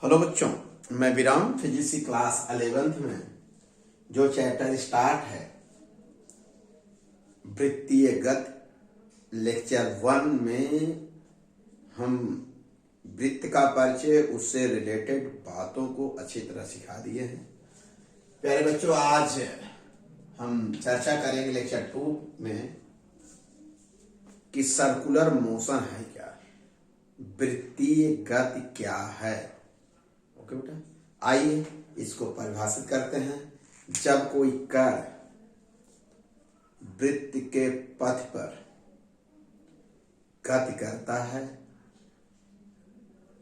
Hello बच्चों, मैं विराम फिजिक्स की क्लास 11th में जो चैप्टर स्टार्ट है वृत्तीय गति लेक्चर 1 में हम वृत्त का परिचय उससे रिलेटेड बातों को अच्छी तरह सिखा दिए हैं। प्यारे बच्चों, आज हम चर्चा करेंगे लेक्चर 2 में कि सर्कुलर मोशन है क्या, वृत्तीय गति क्या है। ओके बेटा, आइए इसको परिभाषित करते हैं। जब कोई कण वृत्त के पथ पर गति करता है,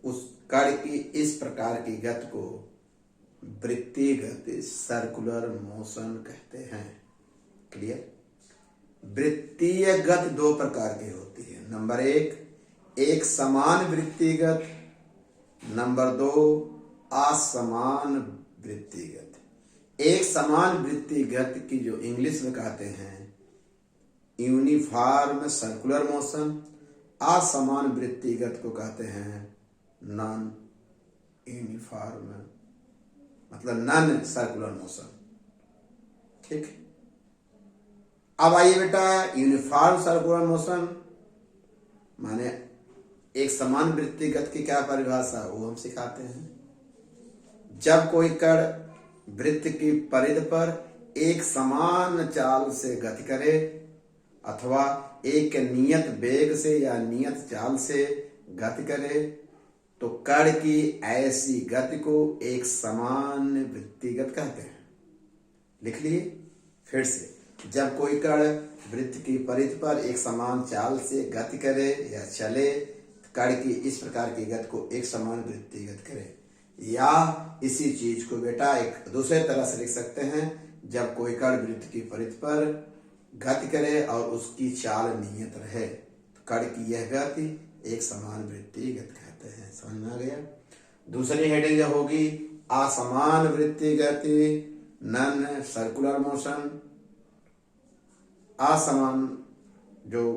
उस कण की इस प्रकार की गति को वृत्तीय गति सर्कुलर मोशन कहते हैं। क्लियर? वृत्तीय गति दो प्रकार की होती है। नंबर एक समान वृत्तीय गति, नंबर 2 असमान वृत्तीय गति। एक समान वृत्तीय गति की जो इंग्लिश में कहते हैं यूनिफॉर्म सर्कुलर मोशन, असमान वृत्तीय गति को कहते हैं नॉन यूनिफॉर्म, मतलब नॉन सर्कुलर मोशन। ठीक, अब आइए बेटा, यूनिफॉर्म सर्कुलर मोशन माने एक समान वृत्तीय गति की क्या परिभाषा वो हम सिखाते हैं। जब कोई कण वृत्त की परिधि पर एक समान चाल से गति करे अथवा एक नियत वेग से या नियत चाल से गति करे तो कण की ऐसी गति को एक समान वृत्तीय गति कहते हैं। लिख लिए फिर से, जब कोई कण वृत्त की परिधि पर एक समान चाल से गति करे या चले, कण की इस प्रकार की गति को एक समान वृत्तीय गति करे। या इसी चीज को बेटा एक दूसरे तरह से लिख सकते हैं, जब कोई कण वृत्त की परिधि पर गति करे और उसकी चाल नियत रहे तो कण की यह गति एक समान वृत्तीय गति कहते हैं। समझ में आ गया? दूसरी हेडिंग होगी असमान वृत्तीय गति, नॉन सर्कुलर मोशन। असमान जो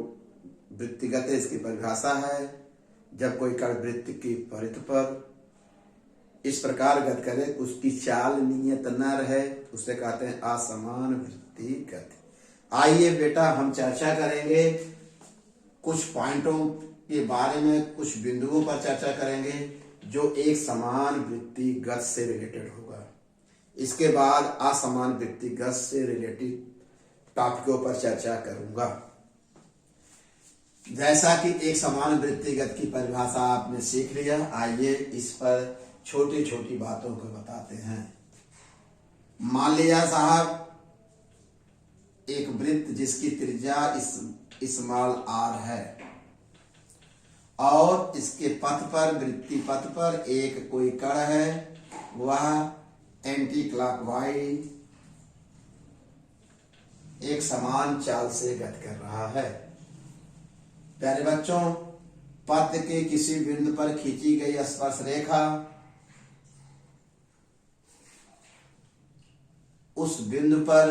वृत्तीय गति इसकी परिभाषा है, जब कोई कण वृत्त की परिधि पर इस प्रकार गति करे उसकी चाल नियत न रहे, उसे कहते हैं असमान वृत्तीय गति। आइए बेटा हम चर्चा करेंगे कुछ पॉइंटों के बारे में, कुछ बिंदुओं पर चर्चा करेंगे जो एक समान वृत्तीय गति से रिलेटेड होगा। इसके बाद असमान वृत्तीय गति से रिलेटेड टॉपिकों पर चर्चा करूंगा। जैसा कि एक समान वृत्तीय गति की परिभाषा आपने सीख लिया, आइए इस पर छोटी छोटी बातों को बताते हैं। मान लिया साहब, एक वृत्त जिसकी त्रिज्या स्मॉल r है और इसके पथ पर, वृत्तीय पथ पर एक कोई कण है, वह एंटी क्लॉकवाइज एक समान चाल से गति कर रहा है। प्यारे बच्चों, पथ के किसी बिंदु पर खींची गई स्पर्श रेखा उस बिंदु पर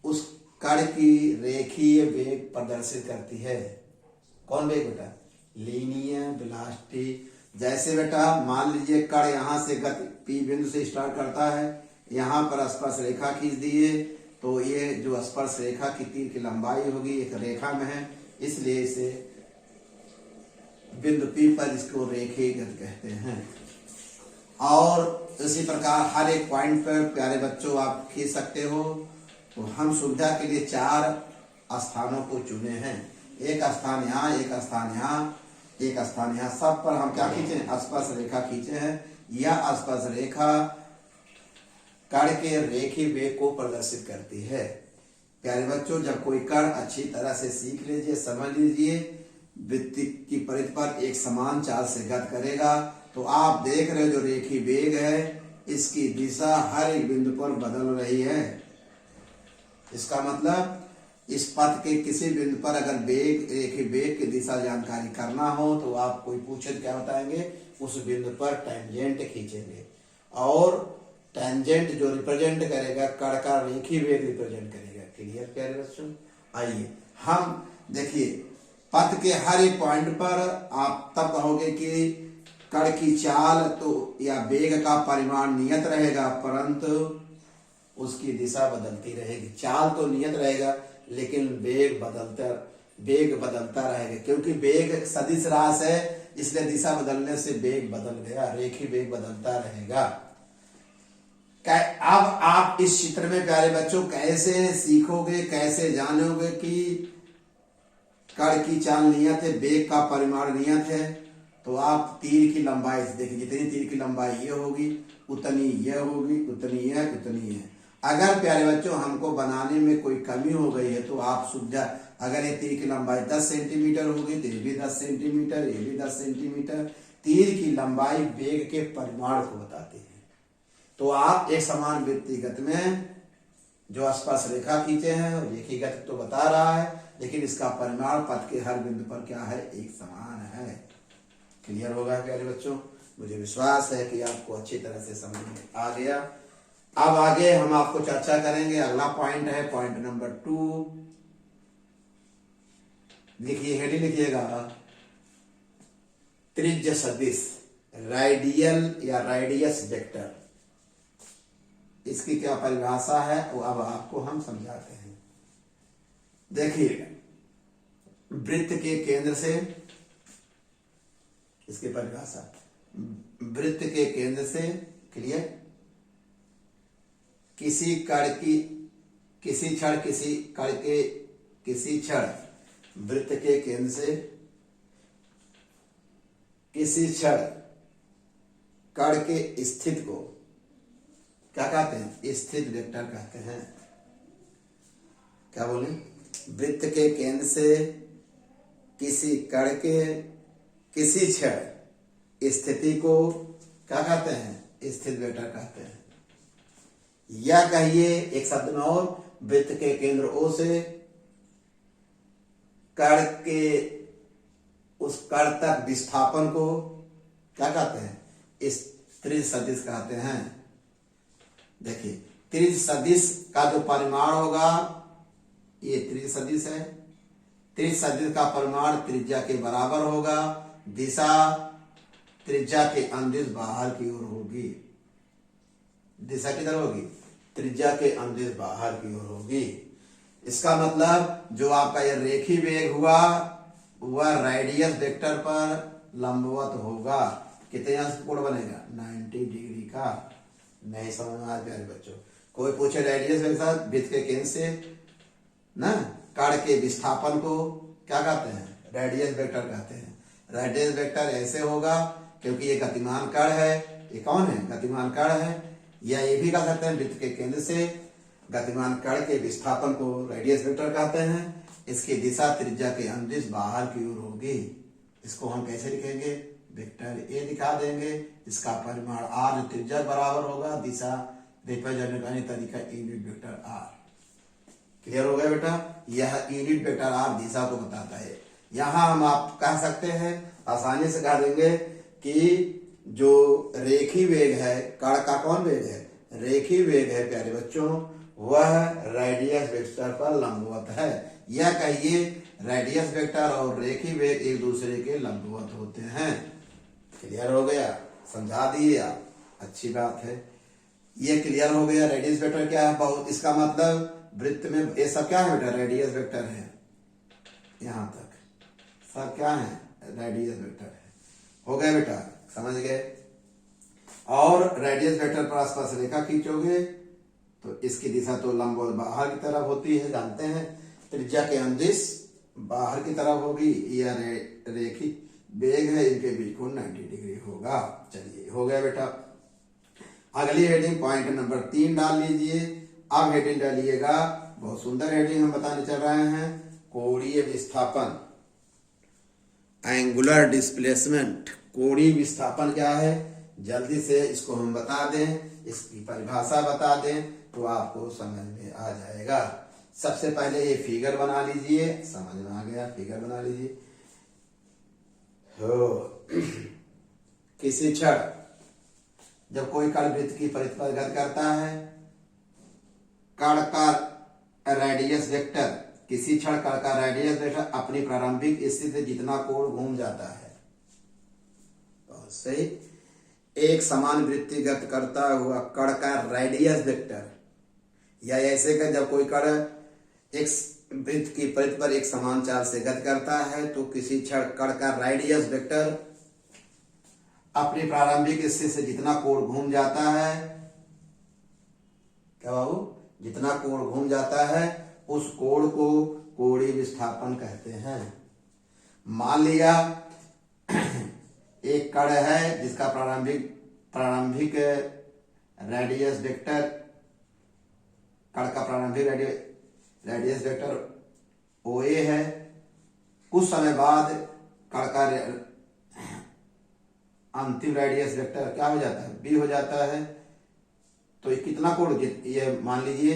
उस कण की रेखीय वेग प्रदर्शित करती है। कौन वेग बेटा? Linear velocity. जैसे बेटा मान लीजिए कण यहां से गति पी बिंदु से स्टार्ट करता है, यहां पर स्पर्श रेखा खींच दिए तो ये जो स्पर्श रेखा की तीर की लंबाई होगी एक रेखा में है, इसलिए इसे बिंदु पी पर इसको रेखीय गति कहते हैं। और इसी प्रकार हर एक पॉइंट पर प्यारे बच्चों आप खींच सकते हो। तो हम सुविधा के लिए 4 स्थानों को चुने हैं, एक स्थान यहाँ, एक स्थान यहाँ, एक स्थान यहाँ। सब पर हम क्या खींचे? स्पर्श रेखा खींचे हैं। यह स्पर्श रेखा कण के रेखीय वेग को प्रदर्शित करती है। प्यारे बच्चों, जब कोई कण अच्छी तरह से सीख लीजिए, समझ लीजिए, वृत्त की परिधि पर एक समान चाल से गति करेगा तो आप देख रहे हो जो रेखीय वेग है इसकी दिशा हर एक बिंदु पर बदल रही है। इसका मतलब इस पथ के किसी बिंदु पर अगर वेग, रेखीय वेग की दिशा जानकारी करना हो तो आप कोई पूछे क्या बताएंगे? उस बिंदु पर टेंजेंट खींचेंगे और टेंजेंट जो रिप्रेजेंट करेगा कण का रेखीय वेग रिप्रेजेंट करेगा। क्लियर प्यारे बच्चों? आइए हम देखिए, पथ के हर एक पॉइंट पर आप तब कहोगे कि कण की चाल तो या वेग का परिमाण नियत रहेगा, परंतु उसकी दिशा बदलती रहेगी। चाल तो नियत रहेगा लेकिन वेग बदलता रहेगा, क्योंकि वेग सदिश राशि है, इसलिए दिशा बदलने से वेग बदल गया, रेखीय वेग बदलता रहेगा। अब आप इस चित्र में प्यारे बच्चों कैसे सीखोगे, कैसे जानोगे कि कण की चाल नियत है, वेग का परिमाण नियत है। तो आप तीर की लंबाई से देखिए, जितनी तीर की लंबाई ये होगी उतनी ये होगी, उतनी है। अगर प्यारे बच्चों हमको बनाने में कोई कमी हो गई है तो आप सुविधा, अगर ये तीर की लंबाई 10 सेंटीमीटर होगी तो ये भी 10 सेंटीमीटर, ये भी 10 सेंटीमीटर। तीर की लंबाई वेग के परिमाण को बताती है। तो आप एक समान वृत्तीगत में जो स्पर्श रेखा खींचे हैं और रेखीगत तो बता रहा है, लेकिन इसका परिमाण पथ के हर बिंदु पर क्या है, एक समान है। क्लियर होगा प्यारे बच्चों? मुझे विश्वास है कि आपको अच्छी तरह से समझ में आ गया। अब आगे हम आपको चर्चा करेंगे। अगला पॉइंट है पॉइंट नंबर 2। लिखिए, हेडिंग लिखिएगा, त्रिज्य सदिश, रेडियल या रेडियस वेक्टर। इसकी क्या परिभाषा है वो अब आपको हम समझाते हैं। देखिए, वृत्त के केंद्र से, इसकी परिभाषा, वृत्त के केंद्र से, क्लियर, किसी क्षण वृत्त के केंद्र से किसी क्षण कण के स्थित को क्या कहते हैं, स्थित वेक्टर कहते हैं। क्या बोले? वृत्त के केंद्र से किसी कण के किसी क्षण स्थिति को क्या कहते हैं, स्थित वेक्टर कहते हैं। या कहिए एक शब्द में और, वृत्त के केंद्र O से कण के उस कण तक विस्थापन को क्या कहते हैं, इस त्रिज्य सदिश कहते हैं। देखिए, त्रिज्य सदिश का जो परिमाण होगा, ये त्रिज्य सदिश है, त्रिज्य सदिश का परिमाण त्रिज्या के बराबर होगा, दिशा त्रिज्या के अनुदिश बाहर की ओर होगी। दिशा किधर होगी, त्रिज्या के अनुदिश बाहर की ओर होगी। इसका मतलब जो आपका ये रेखीय वेग हुआ वह रेडियस वेक्टर पर लंबवत होगा। कितने अंश कोण बनेगा, 90 डिग्री का। नहीं समझ में आया प्यारे बच्चों? कोई पूछे रेडियस वेक्टर, वृत्त के केंद्र से ना कण के विस्थापन को क्या कहते हैं, रेडियस वेक्टर कहते हैं। रेडियस वेक्टर ऐसे होगा क्योंकि ये गतिमान कण है। ये कौन है, गतिमान कण है। या ये भी कह सकते हैं वृत्त के केंद्र से गतिमान कण के विस्थापन को रेडियस वेक्टर कहते हैं। इसकी दिशा त्रिज्या के अनुदिश बाहर की ओर होगी। इसको हम कैसे लिखेंगे, वेक्टर ए दिखा देंगे। इसका परिमाण r जो त्रिज्या बराबर होगा, दिशा रिप्रेजेंट करने तरीका यूनिट वेक्टर r। क्लियर हो गया बेटा? यह यूनिट वेक्टर r दिशा को बताता है। यहाँ हम आप कह सकते हैं, आसानी से कह देंगे कि जो रेखीय वेग है, कण का कौन वेग है, रेखीय वेग है प्यारे बच्चों, वह रेडियस वेक्टर पर लंबवत है। या कहिए रेडियस वेक्टर और रेखीय वेग एक दूसरे के लंबवत होते हैं। क्लियर हो गया? समझा दिए आप, अच्छी बात है। ये क्लियर हो गया। रेडियस वेक्टर क्या है, बहुत, इसका मतलब वृत्त में ये सब क्या है बेटा, रेडियस वेक्टर है। यहां तक सब क्या है, रेडियस वेक्टर है। हो गया बेटा, समझ गए? और रेडियस वेक्टर पर आसपास रेखा खींचोगे तो इसकी दिशा तो लंबवत बाहर की तरफ होती है, जानते हैं। त्रिज्या के अनुदिश बाहर की तरफ होगी। यह रेखी वेग है, इनके बीच कोण 90 डिग्री होगा। चलिए, हो गया बेटा। अगली हेडिंग पॉइंट नंबर 3 डाल लीजिए। अब हेडिंग डालिएगा, बहुत सुंदर हेडिंग हम बताने चल रहे हैं, कोणीय विस्थापन, एंगुलर डिस्प्लेसमेंट। कोणीय विस्थापन क्या है, जल्दी से इसको हम बता दें, इसकी परिभाषा बता दें तो आपको समझ में आ जाएगा। सबसे पहले ये फिगर बना लीजिए, समझ में आ गया, फिगर बना लीजिए। हो किसी क्षण जब कोई कण वृत्त की परिपथ करता है, कण का रेडियस वेक्टर, किसी क्षण कण का रेडियस वेक्टर अपनी प्रारंभिक स्थिति से जितना कोण घूम जाता है, सही। एक समान वृत्तिगत करता हुआ कण का रेडियस वेक्टर, या ऐसे का जब कोई कण एक वृत्त की परिधि पर एक समान चाल से गति करता है तो किसी कण का रेडियस वेक्टर अपनी प्रारंभिक स्थिति से जितना कोण घूम जाता है, क्या बाबू, जितना कोण घूम जाता है उस कोण को कोणीय विस्थापन कहते हैं। मान लिया एक कण है जिसका प्रारंभिक रेडियस वेक्टर, कण का प्रारंभिक रेडियस वेक्टर OA है। कुछ समय बाद कण का अंतिम रेडियस वेक्टर क्या हो जाता है, B हो जाता है। तो कितना कोण, ये मान लीजिए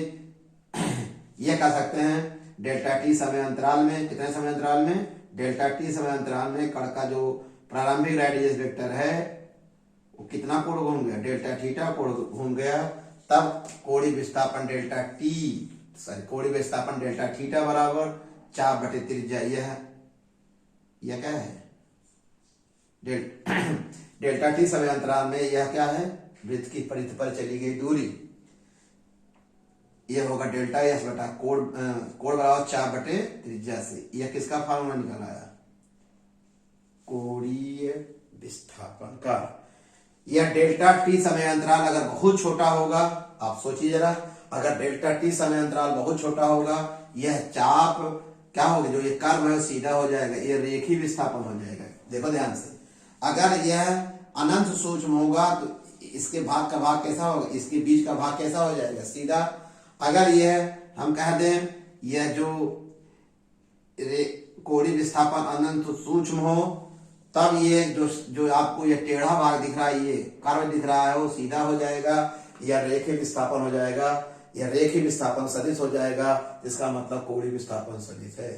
ये कह सकते हैं डेल्टा टी समय अंतराल में, कितने समय अंतराल में, डेल्टा टी समय अंतराल में कण का जो प्रारंभिक रेडियस वेक्टर है वो कितना कोण घूम गया, डेल्टा थीटा कोण घूम गया। तब कोणीय विस्थापन डेल्टा थीटा बराबर 4 बटे त्रिज्या यह क्या है, डेल्टा टी समय अंतराल में यह क्या है, वृत्त की परिधि पर चली गई दूरी, यह होगा डेल्टा एस बटा कोण बराबर 4 बटे त्रिज्या से। यह किसका फार्मूला निकल आया, कोणीय विस्थापन का। यह डेल्टा टी समय अंतराल अगर बहुत छोटा होगा, आप सोचिए जरा, अगर डेल्टा टी समय अंतराल बहुत छोटा होगा, यह चाप क्या होगा, जो ये कर्व है सीधा हो जाएगा, यह रेखीय विस्थापन हो जाएगा। देखो ध्यान से, अगर यह अनंत सूक्ष्म होगा तो इसके भाग का भाग कैसा होगा, इसके बीच का भाग कैसा हो जाएगा, सीधा। अगर यह हम कह दें यह जो कोणीय विस्थापन अनंत सूक्ष्म हो, तब ये जो आपको ये टेढ़ा भाग दिख रहा है, ये कर्व दिख रहा है, वो सीधा हो जाएगा, या रेखीय विस्थापन हो जाएगा, या रेखीय विस्थापन सदिश हो जाएगा। इसका मतलब कोणीय विस्थापन सदिश है।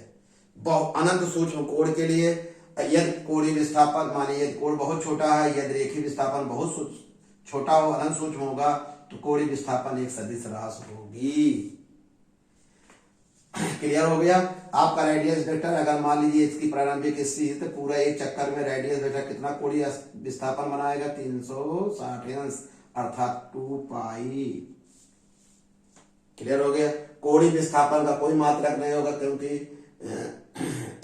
अनंत सूक्ष्म कोण के लिए यदि कोणीय विस्थापन, मानिए यदि कोण बहुत छोटा है, यदि रेखीय विस्थापन बहुत छोटा हो, अनंत सूक्ष्म होगा, तो कोणीय विस्थापन एक सदिश राशि होगी। क्लियर हो गया। आपका रेडियस वेक्टर अगर मान लीजिए इसकी प्रारंभिक स्थिति, तो पूरा एक चक्कर में रेडियस वेक्टर कितना कोणीय विस्थापन बनाएगा, 360 अंश, अर्थात 2 पाई। क्लियर हो गया। कोणीय विस्थापन का कोई मात्रक नहीं होगा, क्योंकि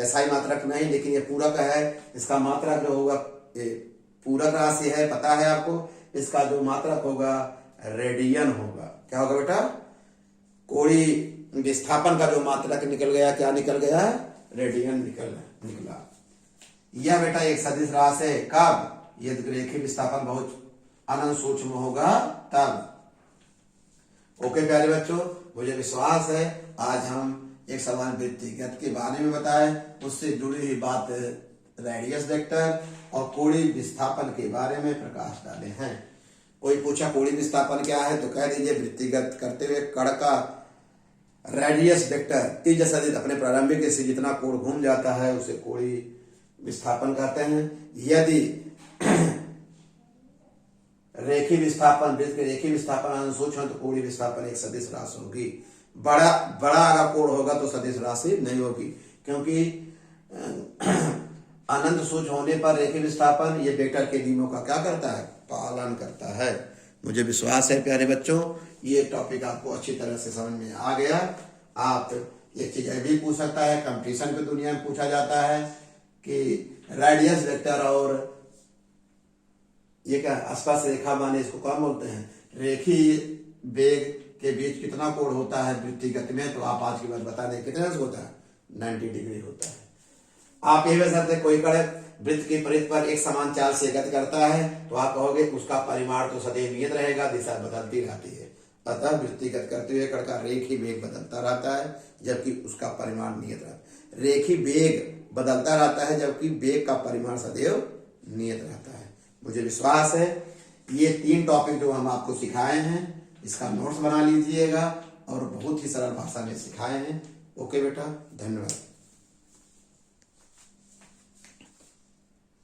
SI मात्रक नहीं, लेकिन ये पूरक है। इसका मात्रक जो होगा, ये पूरक राशि है, पता है आपको। इसका जो मात्रक होगा रेडियन होगा। क्या होगा बेटा, कोणीय विस्थापन का जो मात्रक निकल गया, क्या निकल गया, रेडियन निकला। यह बेटा एक सदिश राशि है। कब, यदि रेखीय विस्थापन बहुत अनंत सूक्ष्म होगा तब। ओके प्यारे बच्चों, मुझे विश्वास है आज हम एक समान वृत्तिगत के बारे में बताए, उससे जुड़ी हुई बात रेडियस वेक्टर और कोणीय विस्थापन के बारे में प्रकाश डाले हैं। कोई पूछा कोणीय विस्थापन क्या है, तो कह दीजिए वृत्तिगत करते हुए कण का रेडियस वेक्टर त्रिज्या सदिश अपने प्रारंभिक से जितना कोण घूम जाता है उसे कोणीय विस्थापन कहते हैं। यदि रेखीय विस्थापन, वृत्त के रेखीय विस्थापन अनंत सूक्ष्म, तो कोणीय विस्थापन एक सदिश राशि होगी। बड़ा अगर कोण होगा तो सदिश राशि नहीं होगी, क्योंकि अनंत सूक्ष्म होने पर रेखीय विस्थापन ये वेक्टर के नियमों का क्या करता है, पालन करता है। मुझे विश्वास है प्यारे बच्चों, ये टॉपिक आपको अच्छी तरह से समझ में आ गया। आप एक चीज भी पूछ सकता है, कंपटीशन की दुनिया में पूछा जाता है कि रेडियस वेक्टर और ये क्या स्पर्श रेखा माने इसको क्या बोलते हैं, रेखीय वेग के बीच कितना कोण होता है वृत्तिगत में, तो आप आज की बात बता दें कितने होता है, 90 डिग्री होता है। आप ये बता सकते, कोई कण वृत्त की परिधि पर एक समान चाल से गति करता है, तो आप कहोगे उसका परिमाण तो सदैव नियत रहेगा, दिशा बदलती रहती है। अतः वृत्तिगत करते हुए कण का रेखीय वेग बदलता रहता है, जबकि उसका परिमाण नियत रहता है। रेखीय वेग बदलता रहता है, जबकि वेग का परिमाण सदैव नियत रहता है। मुझे विश्वास है ये 3 टॉपिक जो हम आपको सिखाए हैं, इसका नोट्स बना लीजिएगा और बहुत ही सरल भाषा में सिखाए हैं। ओके बेटा, धन्यवाद।